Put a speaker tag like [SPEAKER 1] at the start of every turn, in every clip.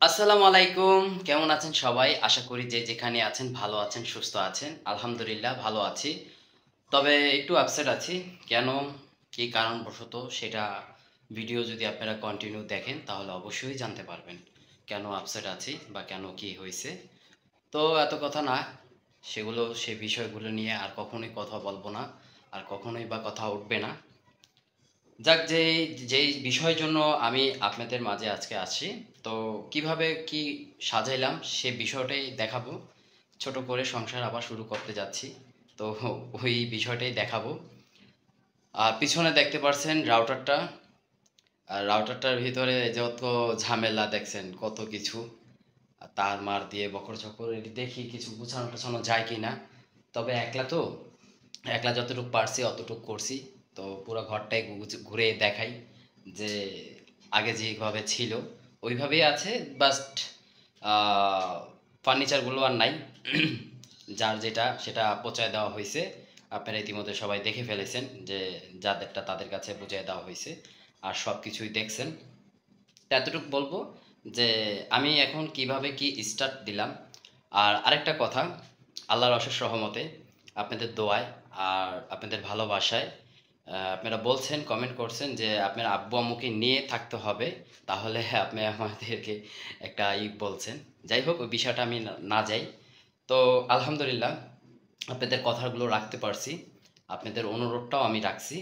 [SPEAKER 1] আসসালামু আলাইকুম। কেমন আছেন সবাই? আশা করি যে যেখানে আছেন ভালো আছেন, সুস্থ আছেন। আলহামদুলিল্লাহ ভালো আছি। তবে একটু আপসেট আছি। কেন? কি কারণবশত সেটা ভিডিও যদি আপনারা কন্টিনিউ দেখেন তাহলে অবশ্যই জানতে পারবেন। কেন আপসেট আছি বা কেন কি হইছে। তো এত কথা না, সে বিষয়গুলো নিয়ে আর কখনোই কথা বলবো না। আর কখনোই বা কথা উঠবে না। যাক যেই বিষয়ের জন্য আমি আপনাদের মাঝে আজকে আছি, তো কিভাবে কি সাজাইলাম সে বিষয়টাই দেখাবো। ছোট করে সংসার আবার শুরু করতে যাচ্ছি, তো ওই বিষয়টাই দেখাবো। আর পিছনে দেখতে পারছেন রাউটারটা। আর রাউটারটার ভিতরে যত ঝামেলা দেখছেন, কত কিছু তার মার দিয়ে বকর চকর, এটি দেখি কিছু গুছানো টোছানো যায় কি না। তবে একলা যতটুকু পারছি অতটুকু করছি। তো পুরো ঘরটাই ঘুরে দেখাই যে আগে যেভাবে ছিল ওইভাবেই আছে। বাস্ট ফার্নিচারগুলো আর নাই। যার যেটা সেটা পৌঁছায় দেওয়া হয়েছে। আপনারা ইতিমধ্যে সবাই দেখে ফেলেছেন যে যাদেরটা তাদের কাছে পৌঁছায় দেওয়া হয়েছে। আর সব কিছুই দেখছেন। তো এতটুকু বলবো যে আমি এখন কিভাবে কি স্টার্ট দিলাম। আর আরেকটা কথা, আল্লাহর অশেষ রহমতে, আপনাদের দোয়ায় আর আপনাদের ভালোবাসায় আপনারা বলছেন, কমেন্ট করছেন যে আপনার আব্বু আম্মুকে নিয়ে থাকতে হবে, তাহলে আপনি আমাদেরকে একটা বলছেন। যাই হোক, ওই বিষয়টা আমি না যাই। তো আলহামদুলিল্লাহ আপনাদের কথাগুলো রাখতে পারছি, আপনাদের অনুরোধটাও আমি রাখছি।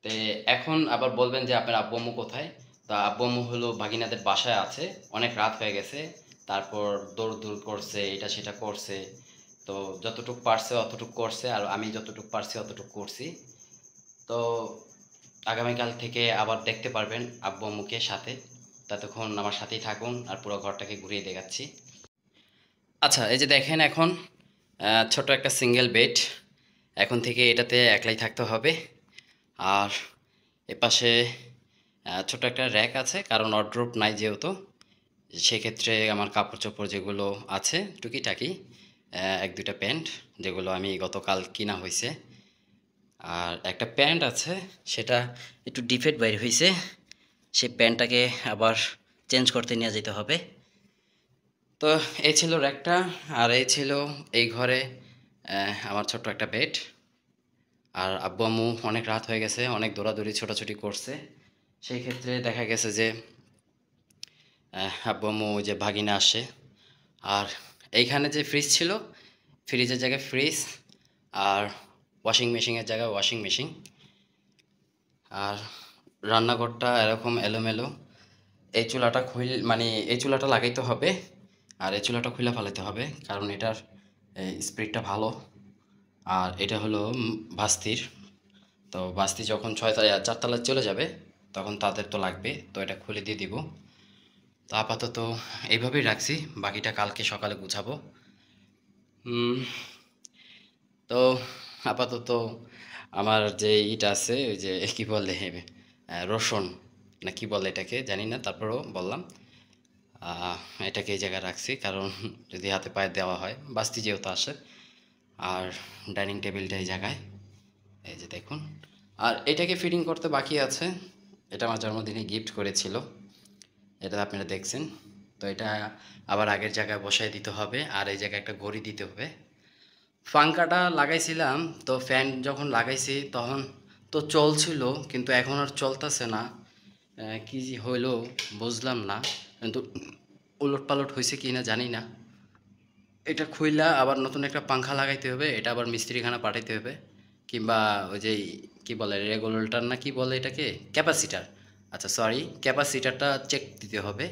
[SPEAKER 1] তো এখন আবার বলবেন যে আপনার আব্বু আম্মু কোথায়? তা আব্বু আম্মু হলো ভাগিনাদের বাসায় আছে। অনেক রাত হয়ে গেছে। তারপর দৌড় করছে, এটা সেটা করছে। তো যতটুকু পারছে অতটুকু করছে, আর আমি যতটুকু পারছি অতটুকু করছি। তো আগামীকাল থেকে আবার দেখতে পারবেন আব্বু আম্মুকে সাথে। ততক্ষণ আমার সাথেই থাকুন আর পুরো ঘরটাকে ঘুরিয়ে দেখাচ্ছি। আচ্ছা, এই যে দেখেন এখন ছোট একটা সিঙ্গেল বেড। এখন থেকে এটাতে একলাই থাকতে হবে। আর এপাশে ছোট একটা র্যাক আছে, কারণ ওয়ারড্রোব নাই যেহেতু। সেক্ষেত্রে আমার কাপড় চোপড় যেগুলো আছে টুকিটাকি, এক দুইটা প্যান্ট যেগুলো আমি গতকাল কিনা হয়েছে। আর একটা প্যান্ট আছে, সেটা একটু ডিফেক্ট বাইর হয়েছে। সেই প্যান্টটাকে আবার চেঞ্জ করতে নিয়ে যেতে হবে। তো এই ছিল র্যাকটা। আর এই ছিল এই ঘরে আমার ছোট্ট একটা বেড। আর আব্বু আম্মু অনেক রাত হয়ে গেছে, অনেক দৌড়াদৌড়ি ছোটাছুটি করছে। সেই ক্ষেত্রে দেখা গেছে যে আব্বু আম্মু ওই যে ভাগিনা আসে। আর এইখানে যে ফ্রিজ ছিল, ফ্রিজের জায়গায় ফ্রিজ, আর ওয়াশিং মেশিনের জায়গায় ওয়াশিং মেশিন। আর রান্নাঘরটা এরকম এলোমেলো। এই চুলাটা মানে এই চুলাটা লাগাইতে হবে। আর এই চুলাটা খুলে ফেলাতে হবে, কারণ এটার স্পিডটা ভালো। আর এটা হলো ভাস্তির। তো ভাস্তি যখন 4 তলায় চলে যাবে তখন তাদের তো লাগবে, তো এটা খুলে দিয়ে দিব। তো আপাতত এইভাবেই রাখছি, বাকিটা কালকে সকালে গুছাবো। হুম, তো আপাতত আমার যে ইটা আছে, ওই যে কি বলে, রসুন না কি বলে এটাকে জানি না, তারপরেও বললাম আহ, এটাকে এই জায়গায় রাখছি, কারণ যদি হাতে পায়ে দেওয়া হয় বাস্তি যেহেতু আসে। আর ডাইনিং টেবিলটা এই জায়গায়, এই যে দেখুন। আর এটাকে ফিটিং করতে বাকি আছে। এটা আমার জন্মদিনে গিফট করেছিল, এটা আপনারা দেখছেন। তো এটা আবার আগের জায়গায় বসায় দিতে হবে, আর এই জায়গায় একটা ঘড়ি দিতে হবে। পাঙ্খাটা লাগাইছিলাম, তো ফ্যান যখন লাগাইছি তখন তো চলছিল, কিন্তু এখন আর চলতেছে না। কি যে হইলো বুঝলাম না, কিন্তু উলট পালট হয়েছে কি না জানি না। এটা খুইলা আবার নতুন একটা পাংখা লাগাইতে হবে, এটা আবার মিস্ত্রিখানা পাঠাইতে হবে। কিংবা ওই যে কি বলে, রেগুলেটর না কি বলে এটাকে, ক্যাপাসিটার। আচ্ছা সরি, ক্যাপাসিটারটা চেক দিতে হবে।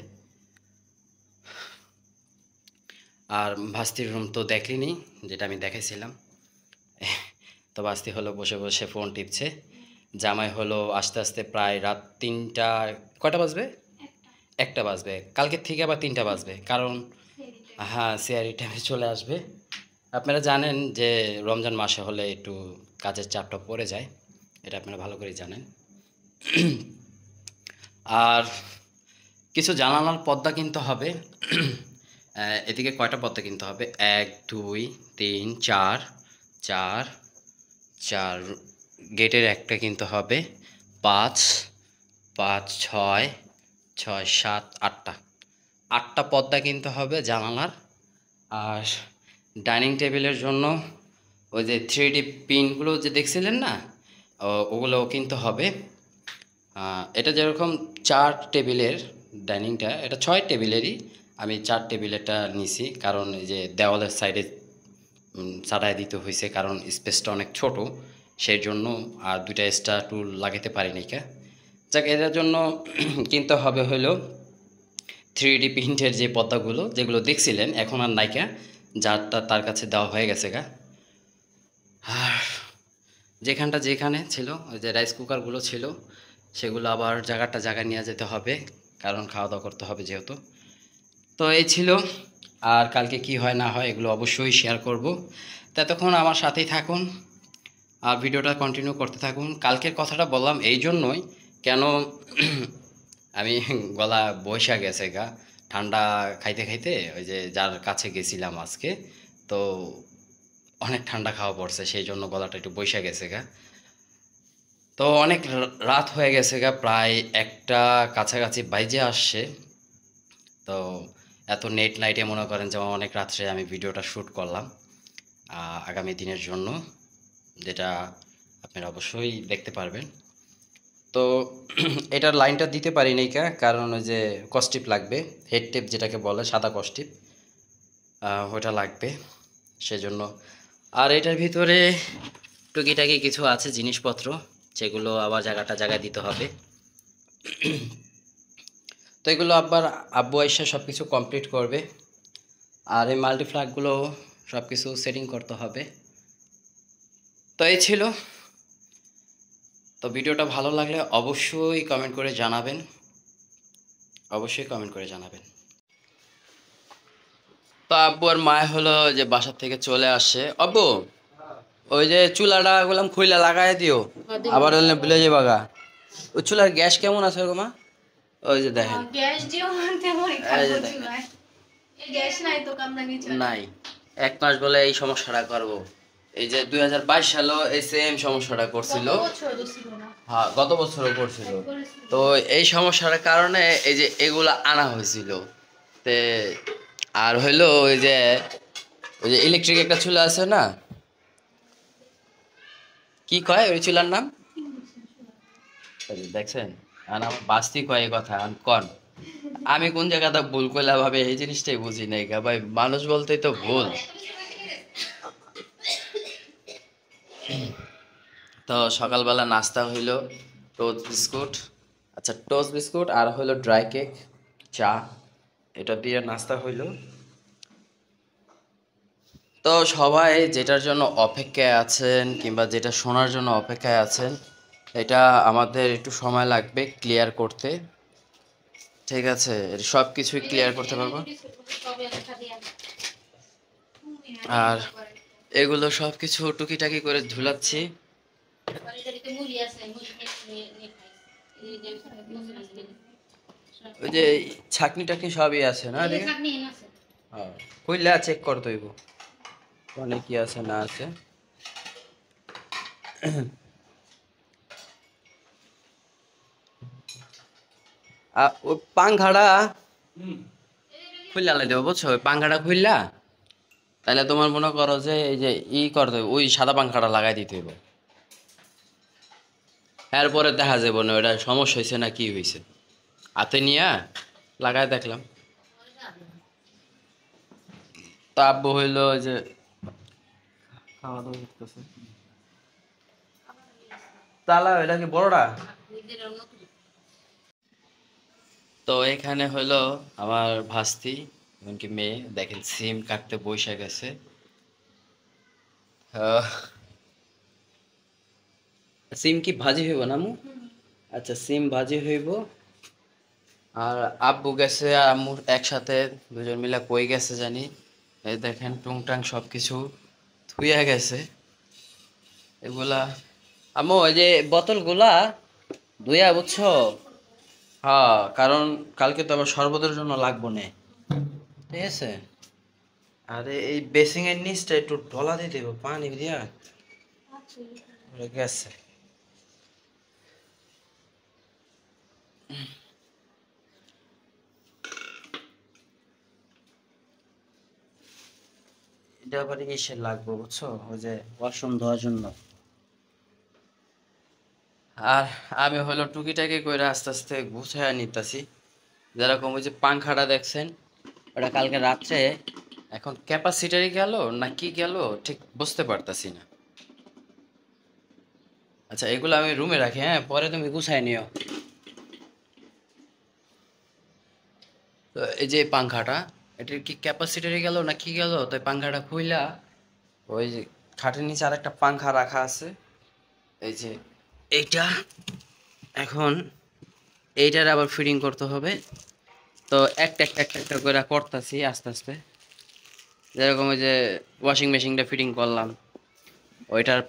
[SPEAKER 1] আর ভাস্তির রুম তো দেখলিনি, যেটা আমি দেখাইছিলাম। তো ভাস্তি হলো বসে বসে ফোন টিপছে। জামাই হলো আস্তে আস্তে প্রায় রাত 3টা, কয়টা বাজবে? 1টা বাজবে। কালকের থেকে আবার 3টা বাজবে, কারণ হ্যাঁ সিআরই টাইমে চলে আসবে। আপনারা জানেন যে রমজান মাসে হলে একটু কাজের চাপটা পড়ে যায়, এটা আপনারা ভালো করেই জানেন। আর কিছু জানালার পর্দা কিনতে হবে। এদিকে কয়টা পর্দা কিনতে হবে? 1 2 3 4, 4 4 গেটের একটা কিনতে হবে। 5 5 6 6 7 8টা, 8টা পর্দা কিনতে হবে জানালার। আর ডাইনিং টেবিলের জন্য ওই যে 3D পিনগুলো যে দেখছিলেন না, ওগুলোও কিনতে হবে। এটা যেরকম 4 টেবিলের ডাইনিংটা, এটা 6 টেবিলেরই, আমি 4 টেবিলেরটা নিছি, কারণ এই যে দেওয়ালের সাইডে চাটাই দিতে হয়েছে, কারণ স্পেসটা অনেক ছোট, সেই জন্য। আর 2টা এক্সট্রা টুল লাগাতে পারিনি কা। যাক, এটার জন্য কিনতে হবে হলো 3D প্রিন্টের যে পর্দাগুলো যেগুলো দেখছিলেন, এখন আর নাইকা, যারটা তার কাছে দেওয়া হয়ে গেছে গা। আর যেখানে ছিল ওই যে রাইস কুকারগুলো ছিল, সেগুলো আবার জায়গায় নিয়ে যেতে হবে, কারণ খাওয়া দাওয়া করতে হবে যেহেতু। তো এই ছিল। আর কালকে কি হয় না হয় এগুলো অবশ্যই শেয়ার করব। ততক্ষণ আমার সাথেই থাকুন আর ভিডিওটা কন্টিনিউ করতে থাকুন। কালকের কথাটা বললাম এই জন্যই, কেন আমি গলা বৈশা গেছে গা, ঠান্ডা খাইতে খাইতে, ওই যে যার কাছে গেছিলাম আজকে, তো অনেক ঠান্ডা খাওয়া পড়ছে, সেই জন্য গলাটা একটু বৈশা গেছে গা। তো অনেক রাত হয়ে গেছে গা, প্রায় 1টা কাছাকাছি বাইজে আসছে। তো এত নেট নাইটে মনে করেন যে অনেক রাত্রে আমি ভিডিওটা শ্যুট করলাম আগামী দিনের জন্য, যেটা আপনারা অবশ্যই দেখতে পারবেন। তো এটার লাইনটা দিতে পারি নাই কারণ ওই যে কস্টিপ লাগবে, হেড টেপ যেটাকে বলে, সাদা কস্টিপ, ওটা লাগবে সেজন্য। আর এটার ভিতরে টুকিটাকি কিছু আছে জিনিসপত্র, যেগুলো আবার জায়গায় দিতে হবে। তো এগুলো আবার আব্বু আইসা সব কিছু কমপ্লিট করবে। আর এই মাল্টিপ্লাগগুলো সব কিছু সেটিং করতে হবে। তো এই ছিল। তো ভিডিওটা ভালো লাগলে অবশ্যই কমেন্ট করে জানাবেন, তো আব্বু আর মায় হলো যে বাসার থেকে চলে আসে। আব্বু, ওই যে চুলাটা বললাম খুইলা লাগাই দিও, আবার হলে ভুলে যাবা গা। ওই চুলার গ্যাস কেমন আছে গো মা? ওই যে দেখেন, নাই 1 মাস বলে এই সমস্যাটা করবো। এই যে 2022 সালে এই সেম সমস্যাটা করছিল, হ্যাঁ গত বছরও করছিল। তো এই সমস্যার কারণে এই যে এগুলা আনা হয়েছিল। তে আর হইলো ওই যে ইলেকট্রিক একটা চুলা আছে না, কি কয় ওই চুলার নাম? দেখছেন, আর আমার বাস্তি কয় এই কথা কন, আমি কোন জায়গাটা ভুল করলাম ভাবে এই জিনিসটাই বুঝি নাই গা ভাই, মানুষ বলতেই তো ভুল। তো সকালবেলা নাস্তা হইলো টোস্ট বিস্কুট, আচ্ছা টোস্ট বিস্কুট আর হইলো ড্রাই কেক, চা, এটা দিয়ে নাস্তা হইলো। তো সবাই যেটার জন্য অপেক্ষায় আছেন কিংবা যেটা শোনার জন্য অপেক্ষায় আছেন, এটা আমাদের একটু সময় লাগবে ক্লিয়ার করতে, ঠিক আছে? সব কিছুই ক্লিয়ার করতে পারবো। আর এগুলো সব কিছু টুকিটাকি করে ঝুলাচ্ছি। ওই যে ছাকনি টাকনি সবই আছে না রে? হ্যাঁ, কইলা চেক কর দইব কোনে কি আছে না আছে। ওই পাংখাটা খুললা লাই দেবো বুঝছো, ওই পাংখাটা খুললা, তাহলে তোমার মনে করো যে এই যে করতে হবে, ওই সাদা পাংখাটা লাগাই দিতে হবে। এরপরে দেখা যাবো না ওটা সমস্যা হয়েছে না কি হয়েছে, হাতে নিয়ে লাগাই দেখলাম। তো আব্বু হইলো যে খাওয়া দাওয়া করতেছে, তালা এটা কি বড়টা? তো এখানে হলো আমার ভাস্তি, এমনকি মেয়ে, দেখেন সিম কাটতে বসে গেছে। সিম কি ভাজি হইব না মু? আচ্ছা সিম ভাজি হইব। আর আব্বু গেছে আর আম্মু একসাথে দুজন মিলে কই গেছে জানি, এই দেখেন টুংটাং সব কিছু ধুইয়া গেছে এগুলা। আম্মু ওই যে বোতলগুলা ধুইয়া বুঝছো, হ্যাঁ কারণ কালকে তো আবার শরবতের জন্য লাগবো না, ঠিক আছে? আরে এই বেসিং এর নিচটা একটু ঢলা দিয়ে দেবো পানি দিয়া, গেছে। এটা আবার এসে লাগবে বুঝছো, ওই যে ওয়াশরুম ধোয়ার জন্য। আর আমি হলো টুকিটাকি করে আস্তে আস্তে গুছায় নিতেছি। যেরকম ওই যে পাংখাটা দেখছেন, ওটা কালকে রাত্রে এখন ক্যাপাসিটারই গেল না কি গেল ঠিক বুঝতে পারতাছি না। আচ্ছা এগুলো আমি রুমে রাখি, হ্যাঁ পরে তুমি গুছাই নিও। তো এই যে পাংখাটা, এটার কি ক্যাপাসিটারই গেল না কি গেল, তো এই পাংখাটা খুইলা ওই যে খাটের নিচে আরেকটা পাংখা রাখা আছে, এই যে এইটা, এখন এইটার আবার ফিটিং করতে হবে। তো একটা একটা একটা একটা করে করতেছি আস্তে আস্তে। যেরকম ওই যে ওয়াশিং মেশিনটা ফিটিং করলাম, ওইটার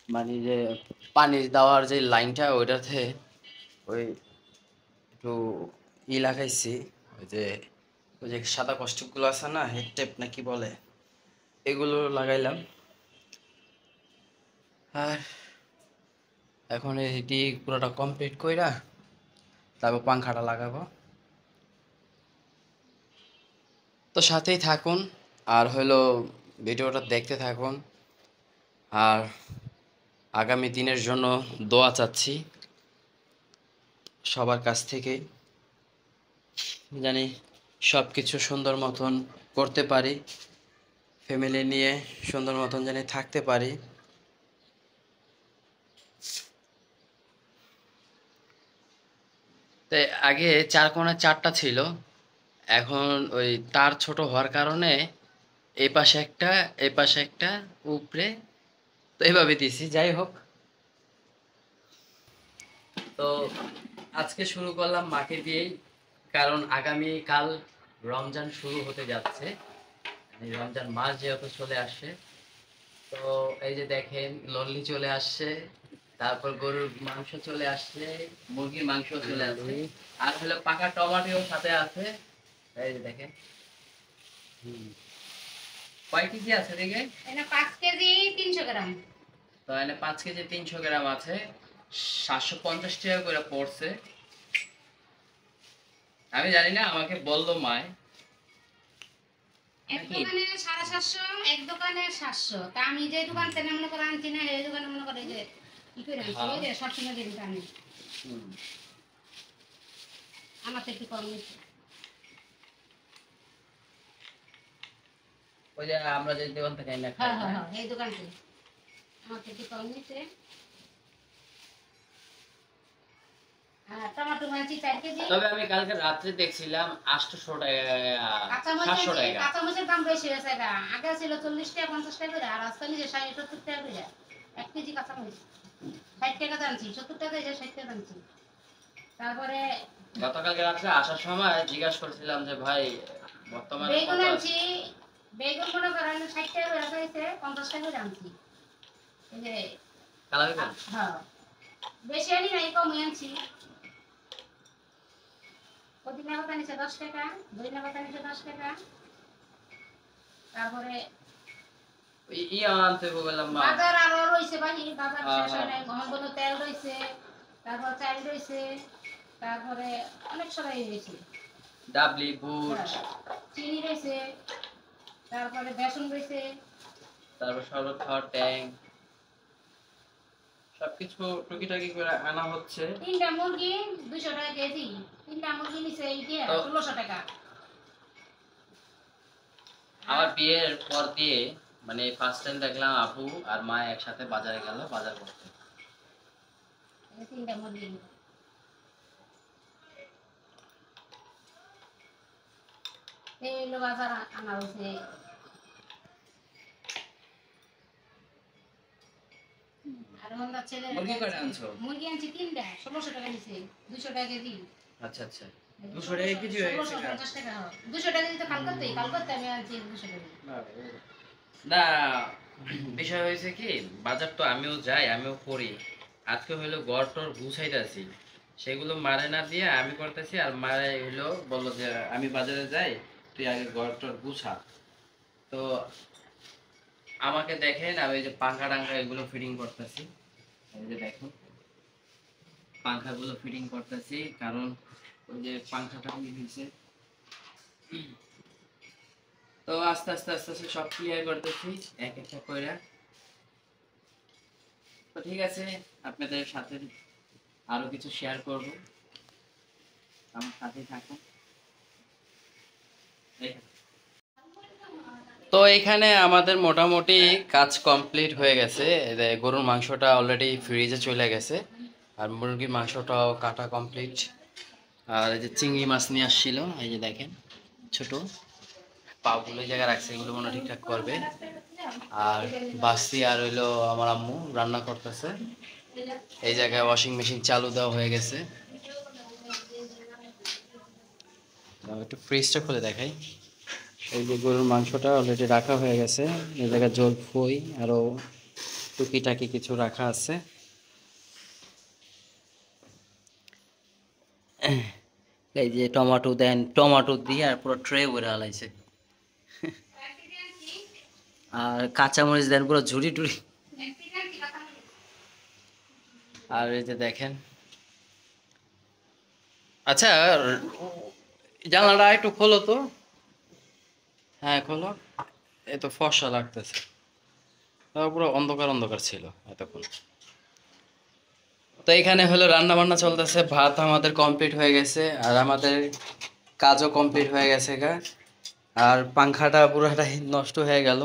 [SPEAKER 1] মানে যে পানি দেওয়ার যে লাইনটা ওইটাতে ওই একটু লাগাইছি, ওই যে ওই যে সাদা কষ্টিকগুলো আছে না, হেড টেপ না কি বলে, এগুলো লাগাইলাম। আর এখন এটি পুরোটা কমপ্লিট কইরা তারপর পাংখাটা লাগাবো। তো সাথেই থাকুন, আর হলো ভিডিওটা দেখতে থাকুন। আর আগামী দিনের জন্য দোয়া চাচ্ছি সবার কাছ থেকে, জানি সব কিছু সুন্দর মতন করতে পারি, ফ্যামিলি নিয়ে সুন্দর মতন জানি থাকতে পারি। তাই আগে চার কোণে চারটা ছিল, এখন ওই তার ছোট হওয়ার কারণে এই পাশে একটা এই পাশে একটা উপরে, তো এইভাবে দিছি। যাই হোক, তো আজকে শুরু করলাম মাকে দিয়েই, কারণ আগামী কাল রমজান শুরু হতে যাচ্ছে, এই রমজান মাস যেহেতু চলে আসছে। তো এই যে দেখেন লল্লি চলে আসছে, তারপর গরুর মাংস চলে আসছে, মুরগির মাংস চলে আসছে, আর হলো পাকা টমেটো সাথে আছে। এই যে দেখেন কয় কেজি আছে দেখে,
[SPEAKER 2] এটা 5 কেজি 300 গ্রাম।
[SPEAKER 1] তো এখানে 5 কেজি 300 গ্রাম আছে, 750 টাকা করে পড়ছে। আমি জানি না, আমাকে বললো মায়
[SPEAKER 2] এক
[SPEAKER 1] নাকি।
[SPEAKER 2] দোকানে 750, এক দোকানে 700। তা আমি যে দোকান থেকে মনে করে আনছি না, এই দোকানে মনে করে যে কি করে আনছি, ওই যে সবসময় যে দোকানে
[SPEAKER 1] হুম।
[SPEAKER 2] আমার থেকে কম নিচ্ছে।
[SPEAKER 1] ওই যে আমরা যে দোকান থেকে এনে খাই
[SPEAKER 2] হ্যাঁ হ্যাঁ
[SPEAKER 1] না?
[SPEAKER 2] হ্যাঁ, এই দোকান থেকে আমার থেকে কম নিচ্ছে। আর টমেটো আনছি 4 কেজি।
[SPEAKER 1] তবে আমি কালকে রাত্রে দেখছিলাম 800 টাকা,
[SPEAKER 2] কাঁচামরিচ
[SPEAKER 1] 700
[SPEAKER 2] আনছি,
[SPEAKER 1] টাকা।
[SPEAKER 2] কাঁচামরিচের দাম বেশি হয়েছে। এটা আগে ছিল 40 টাকা 50 টাকা করে, আর আজকাল নিচে 70 টাকা করে। 1 কেজি কাঁচামরিচ 60 টাকা দামছি, 70 টাকা যে 60 টাকা দামছি। তারপরে
[SPEAKER 1] গতকালকে রাত্রে আসার সময় জিজ্ঞাসা করছিলাম যে ভাই বর্তমানে
[SPEAKER 2] বেগুন
[SPEAKER 1] কত আছে।
[SPEAKER 2] আনছি, বেগুন মনে করেন 60 টাকা করে হয়েছে, 50 টাকা করে আনছি। এই যে
[SPEAKER 1] কালা বেগুন।
[SPEAKER 2] হ্যাঁ, বেশি আনি নাই, কমই আনছি। পুদিনা পাতা নিচে 10 টাকা, ধনিয়া পাতা নিচে 10 টাকা। তারপরে
[SPEAKER 1] আনতে বললাম মা।
[SPEAKER 2] বাজার আরো রয়েছে বাহি, বাজার
[SPEAKER 1] হ্যাঁ
[SPEAKER 2] শেষ হয়
[SPEAKER 1] হ্যাঁ।
[SPEAKER 2] নাই। গহম তেল রয়েছে, তারপর চাল রয়েছে, তারপরে অনেক সবাই রয়েছে।
[SPEAKER 1] ডাবলি বুট,
[SPEAKER 2] হ্যাঁ, চিনি রয়েছে, তারপরে বেসন রয়েছে।
[SPEAKER 1] তারপর শরবত খাওয়ার ট্যাঙ্ক, সবকিছু টুকিটাকি করে আনা হচ্ছে।
[SPEAKER 2] তিনটা মুরগি 200 টাকা কেজি, তিনটা মুরগি নিচে এই দিয়ে
[SPEAKER 1] তো
[SPEAKER 2] 1600 টাকা।
[SPEAKER 1] আমার বিয়ের পর দিয়ে মানে ফার্স্ট টাইম দেখলাম আপু আর মা একসাথে বাজারে গেল বাজার করতে।
[SPEAKER 2] এই তিনটা মুরগি এই হলো বাজার আনা হয়েছে। আর আমার ছেলে
[SPEAKER 1] মুরগি কয়টা আনছো?
[SPEAKER 2] মুরগি আনছি তিনটা, 1600 টাকা নিচে, 200 টাকা কেজি।
[SPEAKER 1] আচ্ছা আচ্ছা, 200 টাকা কেজি হয়ে গেছে।
[SPEAKER 2] 1650 টাকা হয়। 200 টাকা কেজি তো কালকাতে আমি আনছি 200 টাকা।
[SPEAKER 1] না, বিষয় হয়েছে কি, বাজার তো আমিও যাই আমিও করি। আজকে হইলো ঘর টর গুছাইতেছি, সেগুলো মারে না দিয়ে আমি করতেছি, আর মারে হইলো বললো যে আমি বাজারে যাই, তুই আগে ঘর টর গুছা। তো আমাকে দেখেন আমি এই যে পাংখা টাঙ্খা এগুলো ফিটিং করতেছি, এই যে দেখুন পাংখাগুলো ফিটিং করতেছি, কারণ ওই যে পাংখাটা কি হয়েছে, তো আস্তে আস্তে আস্তে আস্তে সব ক্লিয়ার করতেছি এক একটা কইরা। তো ঠিক আছে, আপনাদের সাথে আরো কিছু শেয়ার করব, আমার সাথেই থাকুন। তো এখানে আমাদের মোটামুটি কাজ কমপ্লিট হয়ে গেছে। এই যে গরুর মাংসটা অলরেডি ফ্রিজে চলে গেছে, আর মুরগির মাংসটাও কাটা কমপ্লিট। আর এই যে চিংড়ি মাছ নিয়ে আসছিল, এই যে দেখেন ছোট পাগুলো এই জায়গায় রাখছে, এগুলো মনে হয় ঠিকঠাক করবে। আর বাসি আর হইলো আমার আম্মু রান্না করতেছে। এই জায়গায় ওয়াশিং মেশিন চালু দেওয়া হয়ে গেছে। একটু ফ্রিজটা খুলে দেখাই। এই যে গরুর মাংসটা অলরেডি রাখা হয়ে গেছে, এই জায়গায় জল ফই আরো টুকিটাকি কিছু রাখা আছে। এই যে টমেটো দেন, টমেটো দিয়ে আর পুরো ট্রে ভরে আলাইছে। আর কাঁচামরিচ দেন পুরো ঝুড়ি টুড়ি। আর এই যে দেখেন, আচ্ছা জানলাটা একটু খোলো তো। হ্যাঁ খোলো। এই তো ফর্সা লাগতেছে, পুরো অন্ধকার অন্ধকার ছিল এতক্ষণ। তো এখানে হলো রান্না বান্না চলতেছে, ভাত আমাদের কমপ্লিট হয়ে গেছে, আর আমাদের কাজও কমপ্লিট হয়ে গেছে গা। আর পাংখাটা পুরোটাই নষ্ট হয়ে গেল,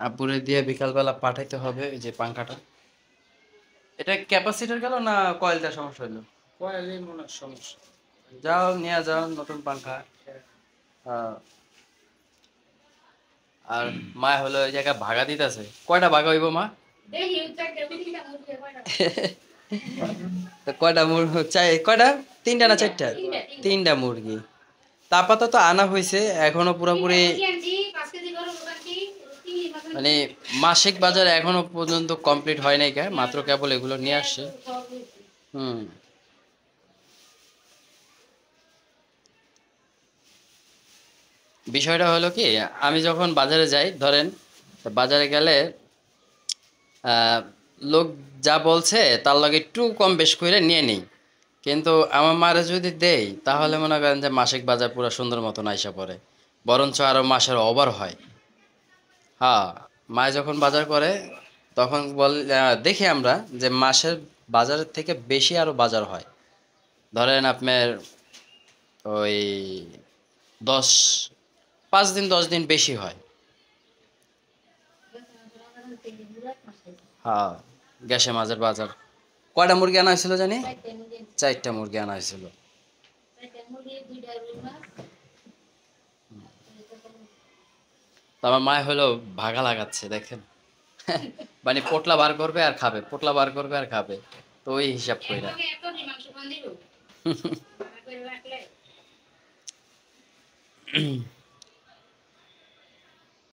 [SPEAKER 1] আপুরে দিয়ে বিকালবেলা পাঠাইতে হবে। এই যে পাংখাটা, এটা ক্যাপাসিটর গেল না কয়েলটা সমস্যা হলো?
[SPEAKER 3] কয়েলই মনে হয় সমস্যা।
[SPEAKER 1] যাও নিয়ে যাও নতুন পাংখা। আর মা হলো এই জায়গায় ভাগা দিতেছে। কয়টা ভাগা হইব মা? তো কয়টা মুরগি চাই? কয়টা? তিনটা না চারটা? তিনটা মুরগি। তা আপাতত আনা হয়েছে, এখনো পুরোপুরি মানে মাসিক বাজার এখনো পর্যন্ত কমপ্লিট হয় নাই, মাত্র কেবল এগুলো নিয়ে আসছে। হুম। বিষয়টা হলো কি, আমি যখন বাজারে যাই, ধরেন বাজারে গেলে লোক যা বলছে তার লগে একটু কম বেশ করে নিয়ে নিই, কিন্তু আমার মারে যদি দেই তাহলে মনে করেন যে মাসিক বাজার পুরো সুন্দর মতন আইসা পড়ে, বরঞ্চ আরো মাসের ওভার হয়। হ্যাঁ, মায় যখন বাজার করে তখন দেখি আমরা যে মাসের বাজারের থেকে বেশি আরো বাজার হয়। ধরেন আপনার ওই 10 5 দিন 10 দিন বেশি হয়। হ্যাঁ, গ্যাসে মাছের বাজার। কয়টা মুরগি আনা হয়েছিল জানি? 4টা মুরগি আনা হয়েছিল। তো আমার মায় হলো ভাগা লাগাচ্ছে দেখেন, মানে পোটলা বার করবে আর খাবে, পোটলা বার করবে আর খাবে। তো ওই হিসাব কইরা